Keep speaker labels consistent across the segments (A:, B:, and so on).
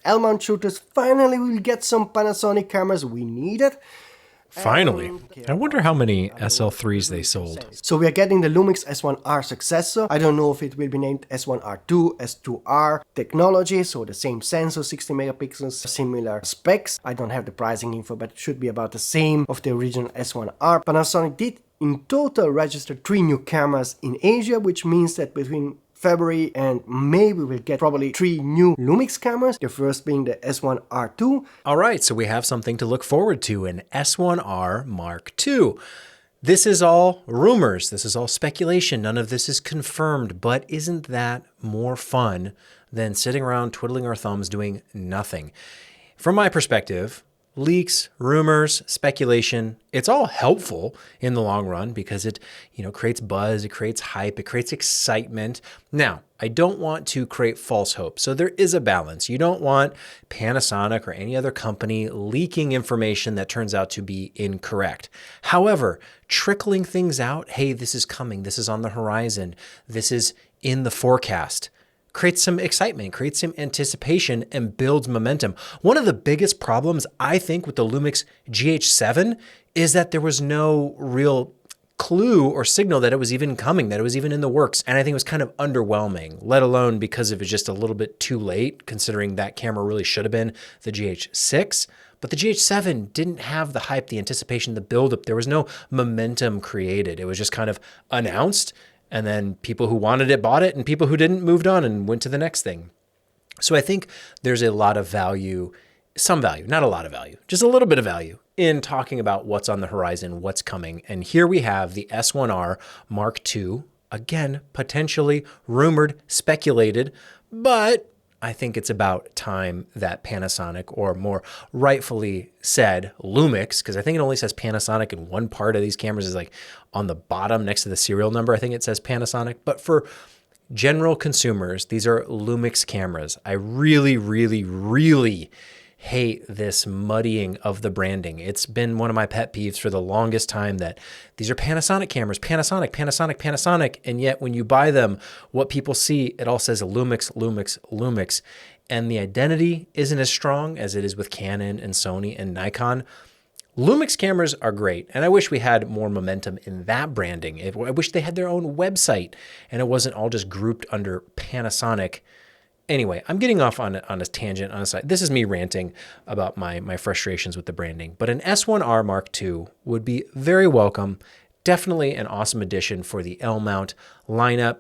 A: L-mount shooters. Finally, we'll get some Panasonic cameras we needed.
B: Finally. I wonder how many SL3s they sold.
A: So we are getting the Lumix S1R successor. I don't know if it will be named S1R2, S2R technology, so the same sensor, 60 megapixels, similar specs. I don't have the pricing info, but it should be about the same of the original S1R. Panasonic did in total register 3 new cameras in Asia, which means that between February and May we will get probably 3 new Lumix cameras, the first being the S1R2.
B: All right, so we have something to look forward to, an S1R Mark II. This is all rumors, this is all speculation, none of this is confirmed, but isn't that more fun than sitting around twiddling our thumbs doing nothing? From my perspective, leaks, rumors, speculation, it's all helpful in the long run because it, creates buzz, it creates hype, it creates excitement. Now, I don't want to create false hope. So there is a balance. You don't want Panasonic or any other company leaking information that turns out to be incorrect. However, trickling things out, hey, this is coming, this is on the horizon, this is in the forecast, creates some excitement, creates some anticipation, and builds momentum. One of the biggest problems, I think, with the Lumix GH7 is that there was no real clue or signal that it was even coming, that it was even in the works. And I think it was kind of underwhelming, let alone because it was just a little bit too late, considering that camera really should have been the GH6. But the GH7 didn't have the hype, the anticipation, the buildup. There was no momentum created. It was just kind of announced, and then people who wanted it bought it, and people who didn't moved on and went to the next thing. So I think there's a lot of value, some value, not a lot of value, just a little bit of value in talking about what's on the horizon, what's coming. And here we have the S1R Mark II, again, potentially rumored, speculated, but I think it's about time that Panasonic, or more rightfully said, Lumix, because I think it only says Panasonic in one part of these cameras, is like on the bottom next to the serial number. I think it says Panasonic. But for general consumers, these are Lumix cameras. I really, really, really hate this muddying of the branding. It's been one of my pet peeves for the longest time that these are Panasonic cameras, Panasonic, Panasonic, Panasonic. And yet when you buy them, what people see, it all says Lumix, Lumix, Lumix. And the identity isn't as strong as it is with Canon and Sony and Nikon. Lumix cameras are great, and I wish we had more momentum in that branding. I wish they had their own website and it wasn't all just grouped under Panasonic. Anyway, I'm getting off on a tangent on a side. This is me ranting about my frustrations with the branding. But an S1R Mark II would be very welcome. Definitely an awesome addition for the L-mount lineup.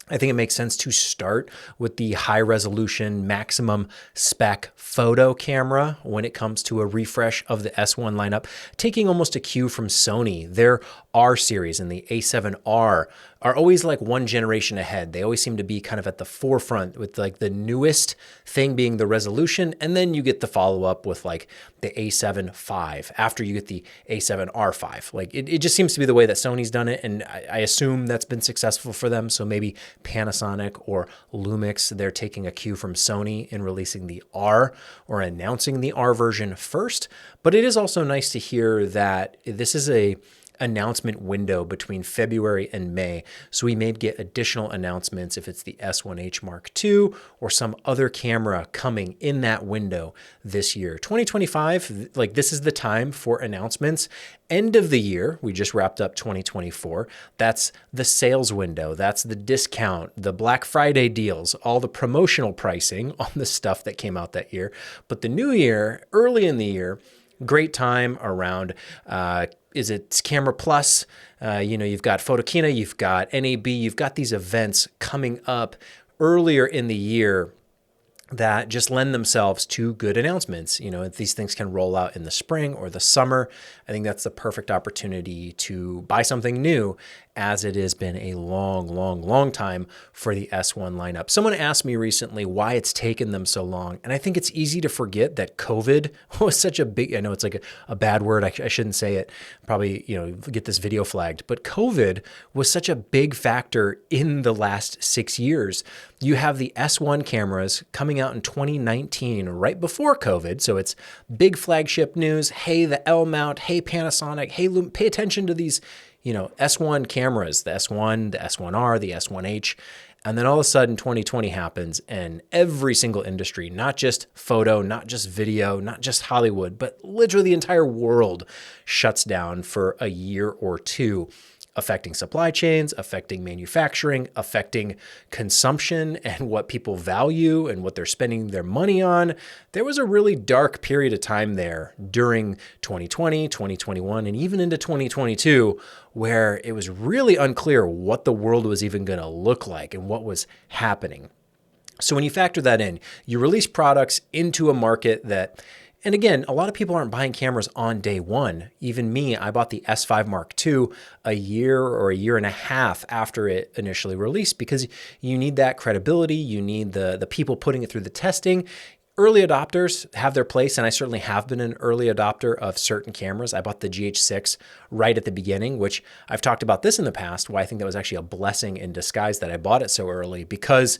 B: I think it makes sense to start with the high resolution, maximum spec photo camera when it comes to a refresh of the S1 lineup, taking almost a cue from Sony. Their R series and the A7R are always like one generation ahead. They always seem to be kind of at the forefront with like the newest thing being the resolution. And then you get the follow up with like the A7 IV after you get the A7R5. Like it just seems to be the way that Sony's done it. And I assume that's been successful for them. So maybe Panasonic or Lumix, they're taking a cue from Sony in releasing the R or announcing the R version first. But it is also nice to hear that this is a announcement window between February and May. So we may get additional announcements if it's the S1H Mark II or some other camera coming in that window this year. 2025, like this is the time for announcements. End of the year, we just wrapped up 2024. That's the sales window. That's the discount, the Black Friday deals, all the promotional pricing on the stuff that came out that year. But the new year, early in the year, great time around, is it Camera Plus? You've got Photokina, you've got NAB, you've got these events coming up earlier in the year that just lend themselves to good announcements. These things can roll out in the spring or the summer. I think that's the perfect opportunity to buy something new, as it has been a long, long, long time for the S1 lineup. Someone asked me recently why it's taken them so long. And I think it's easy to forget that COVID was such a big, I know it's like a bad word. I shouldn't say it, probably, get this video flagged, but COVID was such a big factor in the last 6 years. You have the S1 cameras coming out in 2019, right before COVID. So it's big flagship news. Hey, the L mount. Hey, Panasonic. Hey, pay attention to these, S1 cameras, the S1, the S1R, the S1H. And then all of a sudden 2020 happens and every single industry, not just photo, not just video, not just Hollywood, but literally the entire world shuts down for a year or two, affecting supply chains, affecting manufacturing, affecting consumption and what people value and what they're spending their money on. There was a really dark period of time there during 2020, 2021, and even into 2022, where it was really unclear what the world was even going to look like and what was happening. So when you factor that in, you release products into a market that, and again, a lot of people aren't buying cameras on day one. Even me, I bought the S5 Mark II a year or a year and a half after it initially released, because you need that credibility. You need the people putting it through the testing. Early adopters have their place, and I certainly have been an early adopter of certain cameras. I bought the GH6 right at the beginning, which I've talked about this in the past, why I think that was actually a blessing in disguise that I bought it so early, because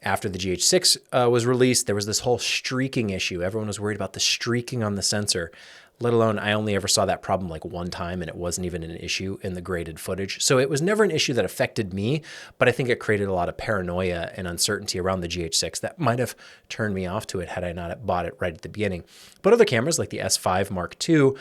B: after the GH6 was released, there was this whole streaking issue. Everyone was worried about the streaking on the sensor, let alone I only ever saw that problem like one time, and it wasn't even an issue in the graded footage. So it was never an issue that affected me, but I think it created a lot of paranoia and uncertainty around the GH6 that might have turned me off to it had I not bought it right at the beginning. But other cameras like the S5 Mark II,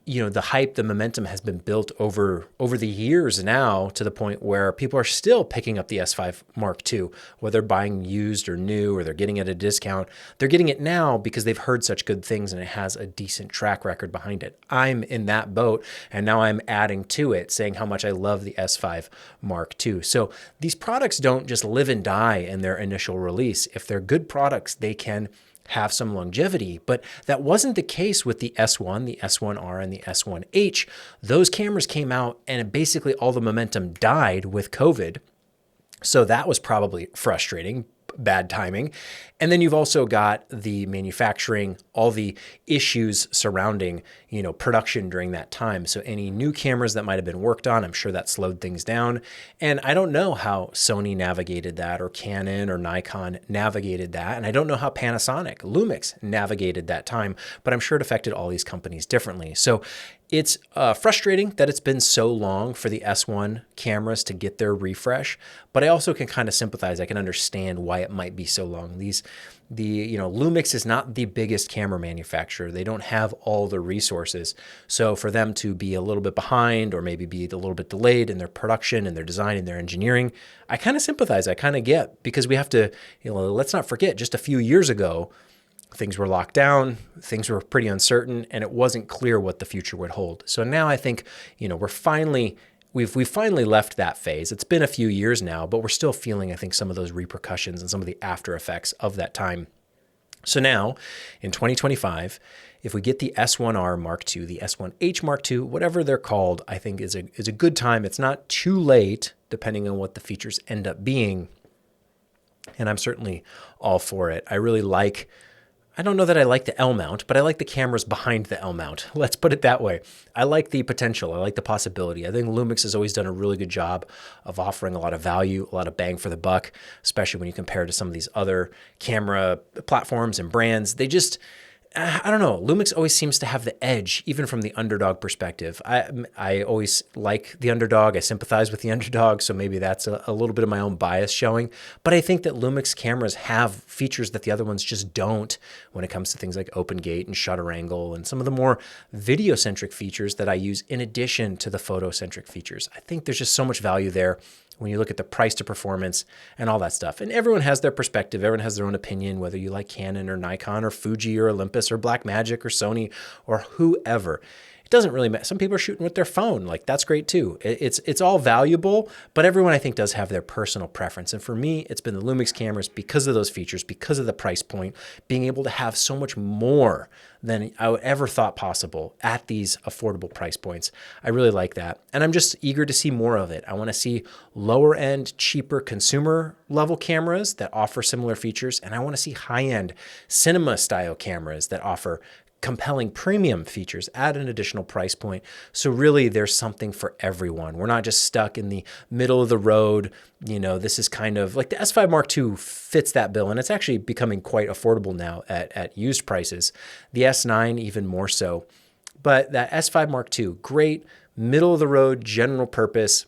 B: the hype, the momentum has been built over the years now, to the point where people are still picking up the S5 Mark II, whether buying used or new, or they're getting it at a discount. They're getting it now because they've heard such good things and it has a decent track record behind it. I'm in that boat, and now I'm adding to it, saying how much I love the S5 Mark II. So these products don't just live and die in their initial release. If they're good products, they can have some longevity, but that wasn't the case with the S1, the S1R, and the S1H. Those cameras came out and basically all the momentum died with COVID. So that was probably frustrating, bad timing. And then you've also got the manufacturing, all the issues surrounding, production during that time. So any new cameras that might have been worked on, I'm sure that slowed things down. And I don't know how Sony navigated that, or Canon or Nikon navigated that. And I don't know how Panasonic, Lumix navigated that time, but I'm sure it affected all these companies differently. So it's frustrating that it's been so long for the S1 cameras to get their refresh, but I also can kind of sympathize. I can understand why it might be so long. Lumix is not the biggest camera manufacturer. They don't have all the resources. So for them to be a little bit behind, or maybe be a little bit delayed in their production and their design and their engineering, I kind of sympathize. I kind of get, because we have to, let's not forget, just a few years ago, things were locked down, things were pretty uncertain, and it wasn't clear what the future would hold. So now I think, we've finally left that phase. It's been a few years now, but we're still feeling, I think, some of those repercussions and some of the after effects of that time. So now, in 2025, if we get the S1R Mark II, the S1H Mark II, whatever they're called, I think is a good time. It's not too late, depending on what the features end up being. And I'm certainly all for it. I don't know that I like the L mount, but I like the cameras behind the L mount. Let's put it that way. I like the potential. I like the possibility. I think Lumix has always done a really good job of offering a lot of value, a lot of bang for the buck, especially when you compare to some of these other camera platforms and brands. I don't know. Lumix always seems to have the edge, even from the underdog perspective. I always like the underdog. I sympathize with the underdog, so maybe that's a little bit of my own bias showing. But I think that Lumix cameras have features that the other ones just don't, when it comes to things like open gate and shutter angle and some of the more video-centric features that I use in addition to the photo-centric features. I think there's just so much value there when you look at the price to performance and all that stuff. And everyone has their perspective. Everyone has their own opinion, whether you like Canon or Nikon or Fuji or Olympus or Blackmagic or Sony or whoever. It doesn't really matter. Some people are shooting with their phone. That's great too. It's all valuable, but everyone, I think, does have their personal preference. And for me, it's been the Lumix cameras because of those features, because of the price point, being able to have so much more than I would ever thought possible at these affordable price points. I really like that. And I'm just eager to see more of it. I want to see lower end, cheaper consumer level cameras that offer similar features. And I want to see high end cinema style cameras that offer compelling premium features at an additional price point. So really there's something for everyone. We're not just stuck in the middle of the road. This is kind of like the S5 Mark II fits that bill, and it's actually becoming quite affordable now at used prices. The S9 even more so. But that S5 Mark II, great middle of the road, general purpose.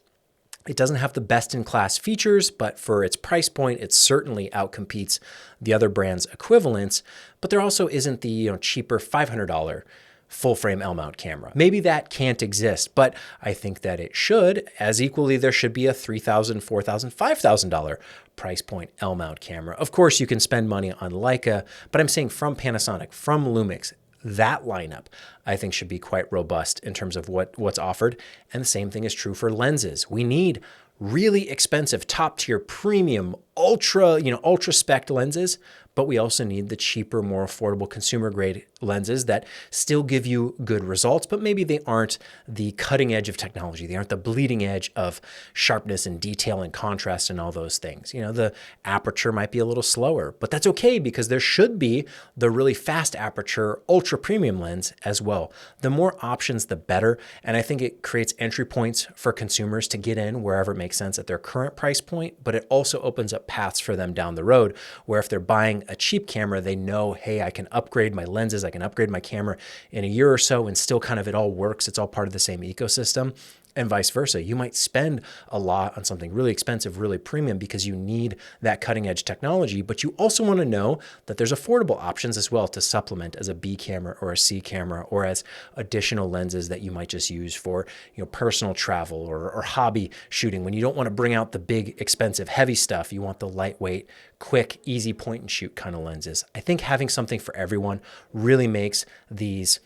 B: It doesn't have the best-in-class features, but for its price point, it certainly outcompetes the other brand's equivalents. But there also isn't the cheaper $500 full-frame L-mount camera. Maybe that can't exist, but I think that it should. As equally, there should be a $3,000, $4,000, $5,000 price point L-mount camera. Of course, you can spend money on Leica, but I'm saying from Panasonic, from Lumix, that lineup, I think, should be quite robust in terms of what's offered. And the same thing is true for lenses. We need really expensive, top-tier, premium, ultra spec lenses, but we also need the cheaper, more affordable consumer-grade lenses that still give you good results, but maybe they aren't the cutting edge of technology. They aren't the bleeding edge of sharpness and detail and contrast and all those things. The aperture might be a little slower, but that's okay because there should be the really fast aperture, ultra premium lens as well. The more options, the better. And I think it creates entry points for consumers to get in wherever it makes sense at their current price point, but it also opens up paths for them down the road where if they're buying a cheap camera, they know, hey, I can upgrade my lenses, I can upgrade my camera in a year or so and still kind of it all works. It's all part of the same ecosystem. And vice versa. You might spend a lot on something really expensive, really premium because you need that cutting edge technology, but you also want to know that there's affordable options as well to supplement as a B camera or a C camera or as additional lenses that you might just use for personal travel or hobby shooting. When you don't want to bring out the big, expensive, heavy stuff, you want the lightweight, quick, easy point and shoot kind of lenses. I think having something for everyone really makes these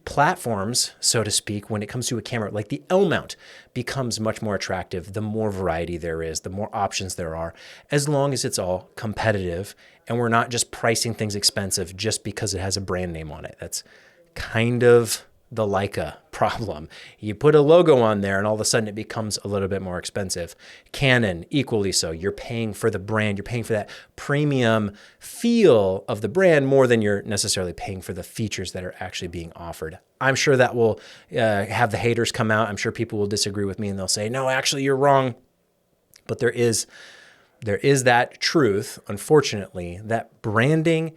B: platforms, so to speak, when it comes to a camera, like the L mount becomes much more attractive the more variety there is, the more options there are, as long as it's all competitive and we're not just pricing things expensive just because it has a brand name on it. That's kind of the Leica problem. You put a logo on there and all of a sudden it becomes a little bit more expensive. Canon, equally so. You're paying for the brand. You're paying for that premium feel of the brand more than you're necessarily paying for the features that are actually being offered. I'm sure that will have the haters come out. I'm sure people will disagree with me and they'll say, no, actually you're wrong. But there is that truth, unfortunately, that branding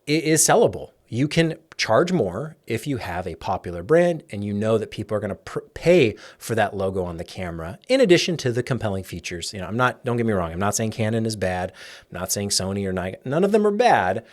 B: is sellable. You can charge more if you have a popular brand and you know that people are going to pay for that logo on the camera in addition to the compelling features. Don't get me wrong. I'm not saying Canon is bad. I'm not saying Sony or Nikon. None of them are bad,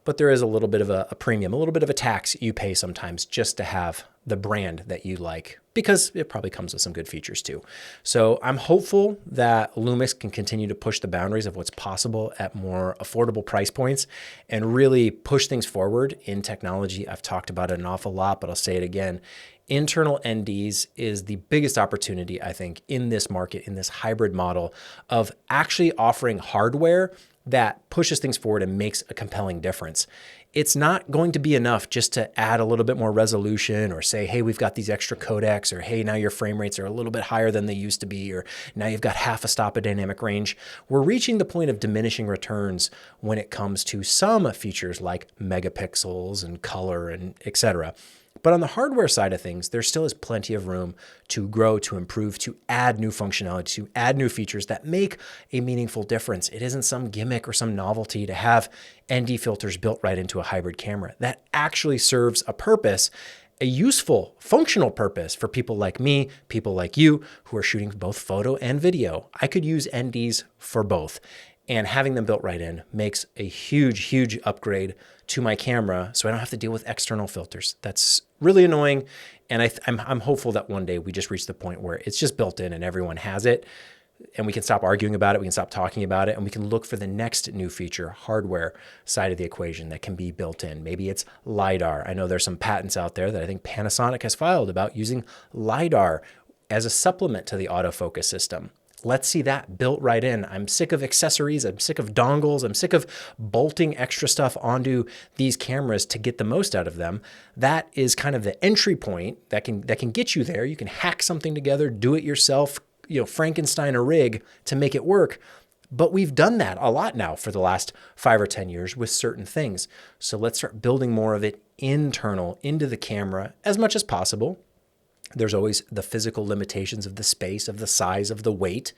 B: but there is a little bit of a premium, a little bit of a tax you pay sometimes just to have the brand that you like, because it probably comes with some good features too. So I'm hopeful that Lumix can continue to push the boundaries of what's possible at more affordable price points and really push things forward in technology. I've talked about it an awful lot, but I'll say it again. Internal NDs is the biggest opportunity, I think, in this market, in this hybrid model of actually offering hardware that pushes things forward and makes a compelling difference. It's not going to be enough just to add a little bit more resolution or say, hey, we've got these extra codecs, or hey, now your frame rates are a little bit higher than they used to be, or now you've got half a stop of dynamic range. We're reaching the point of diminishing returns when it comes to some features like megapixels and color and etc. But on the hardware side of things, there still is plenty of room to grow, to improve, to add new functionality, to add new features that make a meaningful difference. It isn't some gimmick or some novelty to have ND filters built right into a hybrid camera. That actually serves a purpose, a useful, functional purpose for people like me, people like you, who are shooting both photo and video. I could use NDs for both. And having them built right in makes a huge, huge upgrade to my camera, so I don't have to deal with external filters. That's really annoying, and I'm hopeful that one day we just reach the point where it's just built in and everyone has it, and we can stop arguing about it, we can stop talking about it, and we can look for the next new feature, hardware side of the equation that can be built in. Maybe it's LiDAR. I know there's some patents out there that I think Panasonic has filed about using LiDAR as a supplement to the autofocus system. Let's see that built right in. I'm sick of accessories. I'm sick of dongles. I'm sick of bolting extra stuff onto these cameras to get the most out of them. That is kind of the entry point that can get you there. You can hack something together, do it yourself, Frankenstein a rig to make it work. But we've done that a lot now for the last 5 or 10 years with certain things. So let's start building more of it internal into the camera as much as possible. There's always the physical limitations of the space, of the size, of the weight.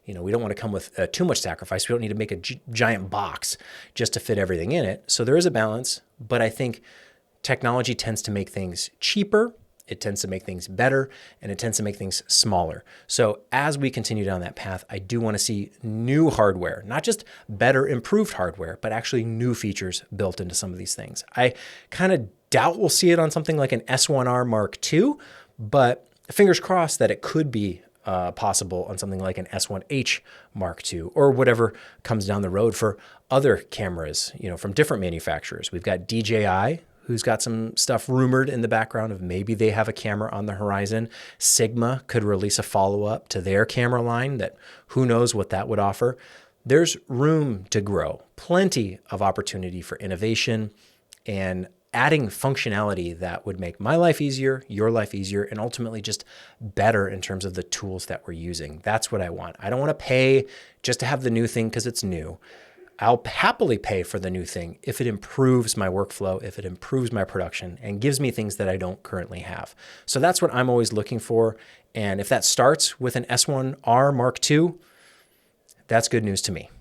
B: We don't want to come with too much sacrifice. We don't need to make a giant box just to fit everything in it. So there is a balance, but I think technology tends to make things cheaper It tends to make things better, and it tends to make things smaller. So as we continue down that path, I do want to see new hardware, not just better improved hardware, but actually new features built into some of these things. I kind of doubt we'll see it on something like an S1R Mark II, but fingers crossed that it could be possible on something like an S1H Mark II or whatever comes down the road for other cameras, from different manufacturers. We've got DJI, who's got some stuff rumored in the background of maybe they have a camera on the horizon. Sigma could release a follow-up to their camera line that who knows what that would offer. There's room to grow, plenty of opportunity for innovation and adding functionality that would make my life easier, your life easier, and ultimately just better in terms of the tools that we're using. That's what I want. I don't want to pay just to have the new thing because it's new. I'll happily pay for the new thing if it improves my workflow, if it improves my production, and gives me things that I don't currently have. So that's what I'm always looking for. And if that starts with an S1R Mark II, that's good news to me.